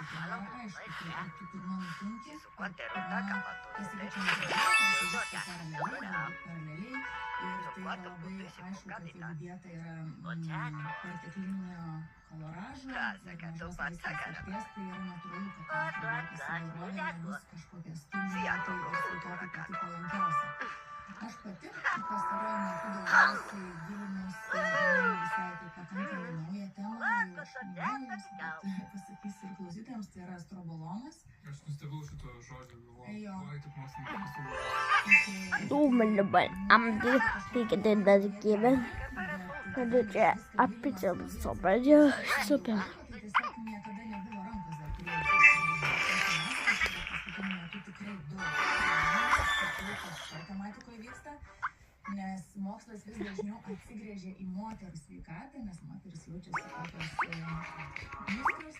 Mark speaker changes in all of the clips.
Speaker 1: tai nėra aišku, tai ar tu pirma nutinki, ar pirma pasikeičia
Speaker 2: Su
Speaker 1: paraleliai, ir tai yra labai aišku, kad jeigu dieta yra perteklinio kaloražo, mažos maistinės vertės, tai yra natūralu, kad mikrobiota įvairovė nebus kažkokia stimuliuoti ir sveikatai pati palankiausia. Aš pati pastaruoju metu daugiausiai gilinuosi į visai tai pakankamai naują temą, jau aš minėjau, bet pasakysiu ir klausytojams, tai yra astrobolomas.
Speaker 3: Aš nustebau šito žodžio, galvoju, oi, taip mokslininkai pasiūlė.
Speaker 4: Думали, амди пикеты дадкиве. Короче, аппетит собрали, супер.
Speaker 1: Tai tiesiog niekada nebuvo rankos dar turėjau paskutiniu metu tikrai daug šioje tematikoje vyksta, nes mokslas vis dažniau atsigrėžia į moterų sveikatą, nes moteris jaučiasi tokios nuskriaustos, nes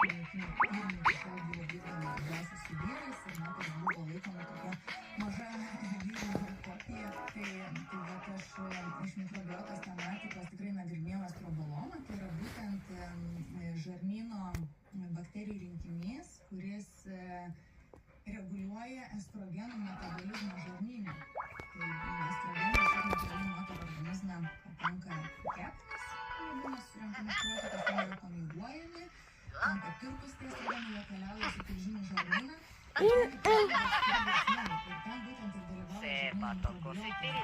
Speaker 1: klinikinių tyrimų iki šiol buvo vykdoma daugiausia su vyrais ir moteris buvo laikoma tokia maža vyrų kopija. Tai vat aš iš mikrobiotos tematikos tikrai nagrinėjau astrobolomą, tai yra būtent žarnyno bakterijų rinkinys, kuris reguliuoja estrogenų metabolizmą žarnyne. Tai estrogenai šiaip natūraliai moterų organizme patenka kepenis, vadinamas surenkami skruotas, ten yra pamėguojami, tam patirpus tie estrogenai jie keliauja su tilžiniu žarnyną. Ir ten būtent ir dalyvauja žarnyno mikrobiota. Tas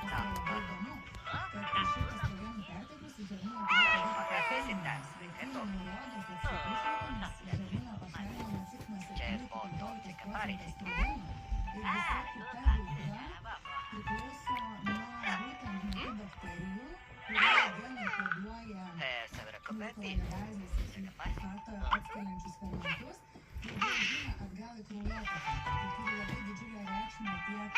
Speaker 1: yra labai įdomu, kad šitas estrogenų perteklius į žarnyną turėtų sveikųjų nurodos atsiprašymo, nes žarnyną pašalinama tik nuo 7–15% estrogenų. Ir visa kita veikla priklauso nuo būtent tų bakterijų, kurie genai koduoja glukoronidazės ir fatą atskeliančius fermentus, ir jie eina atgal į kraujotaką. Tai turi labai didžiulę reikšmę tiek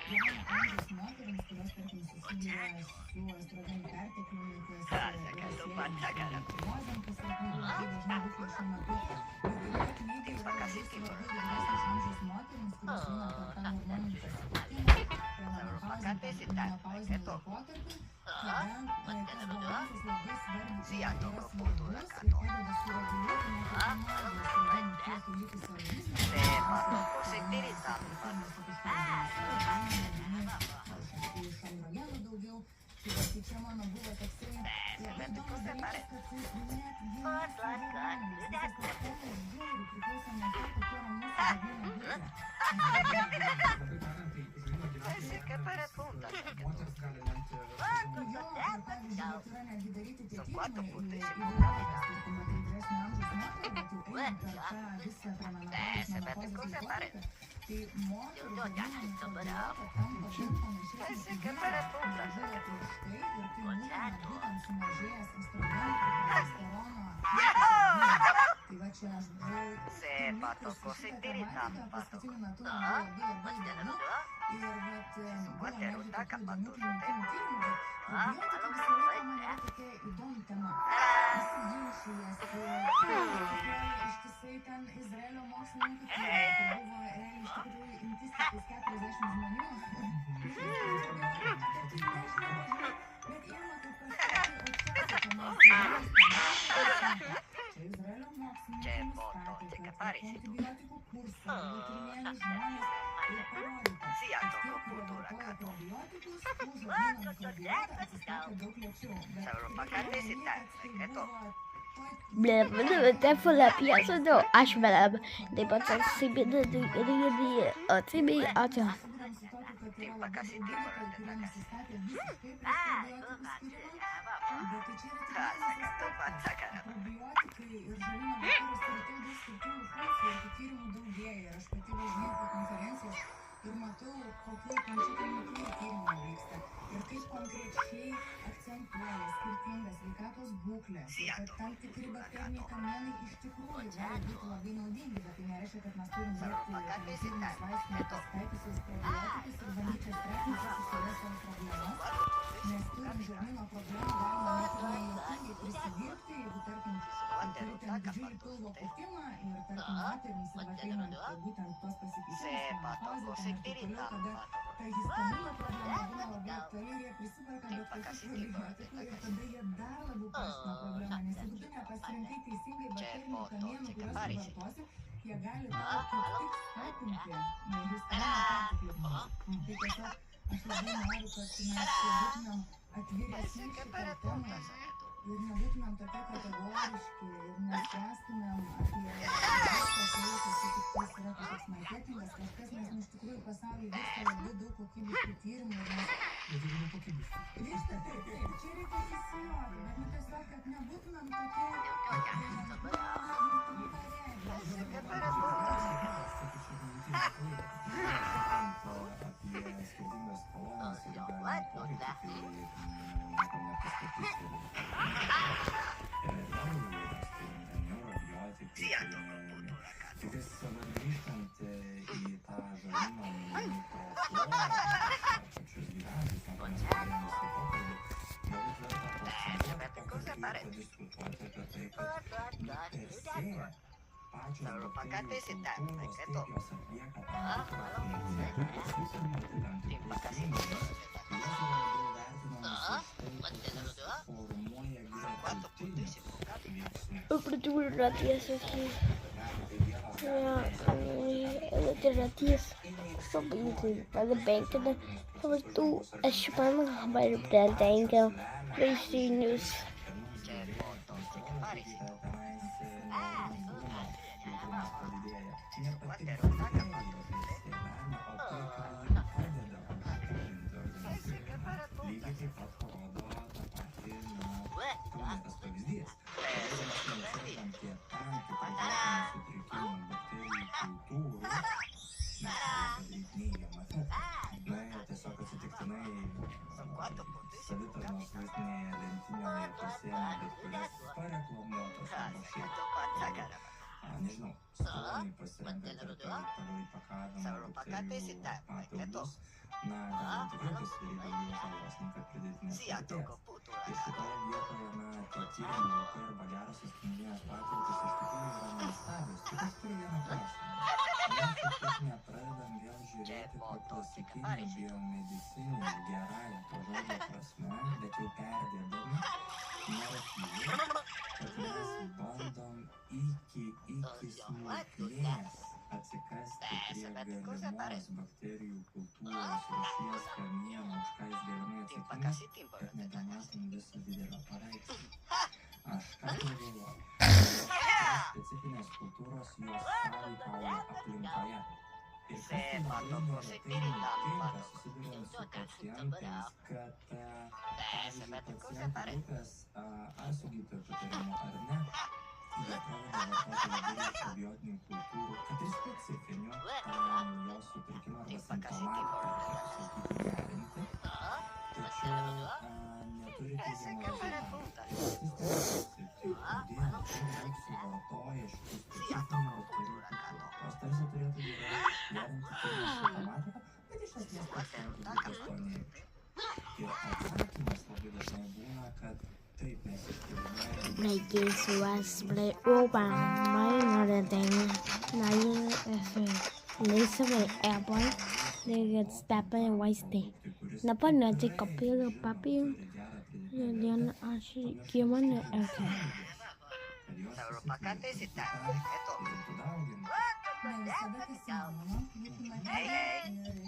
Speaker 1: jauno amžiaus moterims, kurios, tarkim, susiduria su estrogenų pertekliumi, kas yra siejama su arteriozėm, kas yra labai dažna būklė šiuo metu. Ir taip pat lygiai yra labai svarbu vyresnės amžiaus moterims, kurios eina per tą hormoninį pasikeitimą, menopauzinį laikotarpį, kada tas balansas labai svarbus ir padeda sureguliuoti metabolizmą, estrogenų kiekį likusį organizme, iš androgenų daugiau. Tai čia mano buvo toksai įdomus dalykas, kad net vienas hormonas, visas tas temas žiauriai priklauso nuo to, kokia yra mūsų žarnyno būklė.
Speaker 3: Labai tariant, tai žarnyno gyventojai moteris gali lemti
Speaker 1: Jo, ir pavyzdžiui, bet yra netgi daryti tie tyrimai įvairiausios, tarkim, tai vyresnio amžiaus moterų, bet jau einant per tą visą premenopauzės, menopauzės laikotarpį, tai moterų žarnyno mikrobiota tampa gan panašiai kaip vyrų, mažėja tirštai ir tai nulėmė būtent sumažėjęs estrogenų ir progesterono kiekis žarnyne. Tai va čia aš buvau įnikus į šitą tematiką, paskutiniu metu man buvo labai įdomu. Ir vat buvo netgi tokių įdomių klinikinių tyrimų, bet probiotika visą laiką man yra tokia įdomi tema. Visi ginčijasi, ištisai ten Izraelio mokslininkų tyrimai, kur buvo realiai iš tikrųjų imtis tiktais 40 žmonių. Bet ima kaip kažkokia aukščiausia tema. Čia Izraelio mokslininkai nustatė, kad po antibiotikų kurso buvo tyrinėjami žmonės ir parodyta, kad tie, kurie vartoja probiotikus, tų žarnyno mikrobiota atsistatė daug lėčiau. Bet tai buvo
Speaker 4: Te får la pièce de Ashbelab. Des potes si bien de
Speaker 1: probiotikai ir žarnyno bakterijos turi tiek daug skirtingų funkcijų ir tų tyrimų daugėja. Ir aš pati važinėjau po konferencijas ir matau, kokie klinikiniai tyrimai vyksta. Ir kaip konkrečiai akcentuoja skirtingas sveikatos būklės. Ir kad tam tikri bakteriniai kamienai iš tikrųjų gali būti labai naudingi, bet tai nereiškia, kad mes turim dirbti tyrimus vaistinės pasitaikiusius probiotikus ir bandyti spręsti visas išorės problemas. Nes turim žarnyno problemų galima net ir nejuokingai prisidirbti, jeigu, tarkim, turite didžiulį pilvo pūtimą ir, tarkim, moterims ir ateinant būtent tos pasikeitimus, menopauzę, ten ir taip toliau, kada ta histamino problema būna labai aktuali ir jie prisiperka bet kokių probiotikų ir tada jie dar labiau paaštrina problemą, nes jeigu tu pasirinkai teisingai bakterinių kamienų, kuriuos tu vartosi, jie gali tau kaip tik skatinti histaminio perteklių. Tai tiesiog aš labai noriu, kad mes būtumėm atviresni šitą temą ir nebūtumėm tokie kategoriški ir nespręstumėm apie viską tai, kad tai tik tais yra kažkoks marketingas, kažkas, nes iš tikrųjų pasaulyje vyksta labai daug kokybiškų tyrimų ir mes...
Speaker 3: Bet jeigu nekokybiškai.
Speaker 1: Vyksta, taip, čia reikia įsijoti, bet tiesiog, kad nebūtumėm tokie...
Speaker 2: Apie skirtingas kolonas ir galimą poveikį, tai nepaskatys ir neurobiotikai. Tiktais grįžtant į tą žarnyno mikroflorą, pačius gyventojus, mes pokalbį, galbūt verta padiskutuoti apie tai, kad per se pačios bakterijų kultūros, kaip jos atlieka tam tikrą funkciją, tam tikrus junginius, jos yra labiau vertinamos už tai, kad jos formuoja gretutinius veiksnius.
Speaker 4: Oportunidades aqui. Alternativas. Mas bem que tu é chupando trabalho para dengue, vestidos.
Speaker 2: Lygiai taip pat parodo tą patį, planetos pavyzdys. Jeigu mes neatsirandam prie tam tikrų bakterinių sutrikimų bakterijų kultūrų, mes galime padaryti neigiamą efektą. Ir tiesiog atsitiktinai savitarnos vaistinėje lentynoje pasiėmė bet kurias pareklamuotas arba šiaip, nežinau, skonį pasirenkate pagal įpakavimą bakterijų papildus, galim tikrai pasidaryti daugiau žalos, nei kad pridėtinės vertės. Ir šitoje vietoje, tie tyrimų laukai arba gerosios klinikinės patirtys iš tikrųjų yra nuostabios. Tik aš turiu vieną klausimą. Mes šiek tiek nepradedam vėl žiūrėti kaip klasikinių biomedicininių gerąją to žodžio prasme, bet jau perdėdami naratyvų, kad mes bandom iki smulkmės atsikasti prie galimos bakterijų kultūros rūšies kamieno, už ką jis galimai atsakingas, kad nebematom viso didelio paveikslo. Aš ką galvoju, specifinės kultūros jos sąveikauja aplinkoje. Ir kas labai neretai susiduriant su pacientais, kad, pavyzdžiui, pacientų grupės ar su gydytojo patarimu ar ne, jie pradeda vartoti labai daug probiotinių kultūrų, kad ir specifinių jos sutrikimų arba simptomatiką, kaip sakyti, gerinti, tačiau neturi teigiamą rezultatą. Kodėl daug suvartoja šitų specifinių bakterijų kultūrų? Jos tarsi turėtų gerinti simptomatiką, bet iš esmės pacientų grupės to neveikia. Ir atsakymas labai dažnai būna, kad taip mes ištyrinėjame.
Speaker 4: Like was play over my another thing. Lấy về airport để get step and wasting. Nó bắt nó chỉ copy được papir. Then I should give one okay.
Speaker 1: Ne visada tas įmanoma, būtų matyti,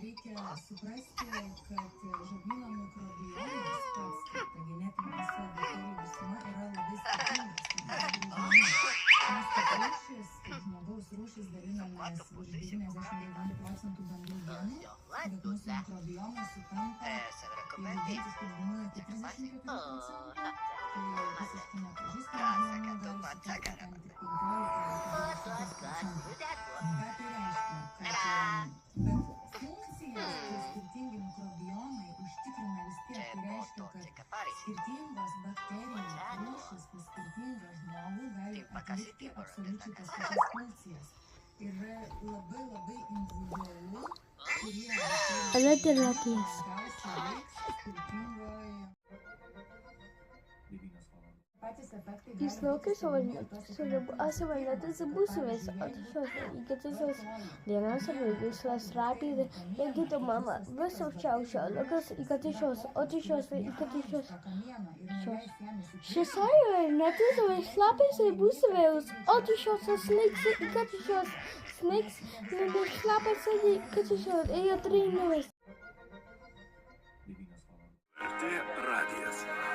Speaker 1: reikia suprasti, kad žarnyno mikrobiomas pats, kaip ta genetinė visa bakterijų visuma, yra labai skirtingas. Mes kaip rūšis, kaip žmogaus rūšis dalinamės už 99% bendrų genų, bet mūsų mikrobiomas sutampa, jeigu identiškai žmonių iki 34%, tai visiškai nepažįstami žmonių gali sutampa tam tik 15%. Ką tai reiškia? Kad funkcijas, kai skirtingi mikrobiomai užtikrina vis tiek, tai reiškia, kad skirtingos bakterijų rūšys pas skirtingą žmogų gali atlikti absoliučiai tas pačias funkcijas. Ir labai individualu, kurie
Speaker 4: Alternativas.
Speaker 1: gausiai veiks skirtingoje. Patys efektai
Speaker 4: Iznākas asavaļotas būsimies atšos, ikatišos dienās ar vīgušos rāpīdi, iegītu mamā, visu šaušā, lakas ikatišos, otišos vai ikatišos šos. Šis arī netīzavai šlāpēs vai būsimies otišos sniks, ikatišos sniks, nevis šlāpēs vai ikatišos, ejot rīnuvis.
Speaker 5: РТ Радио.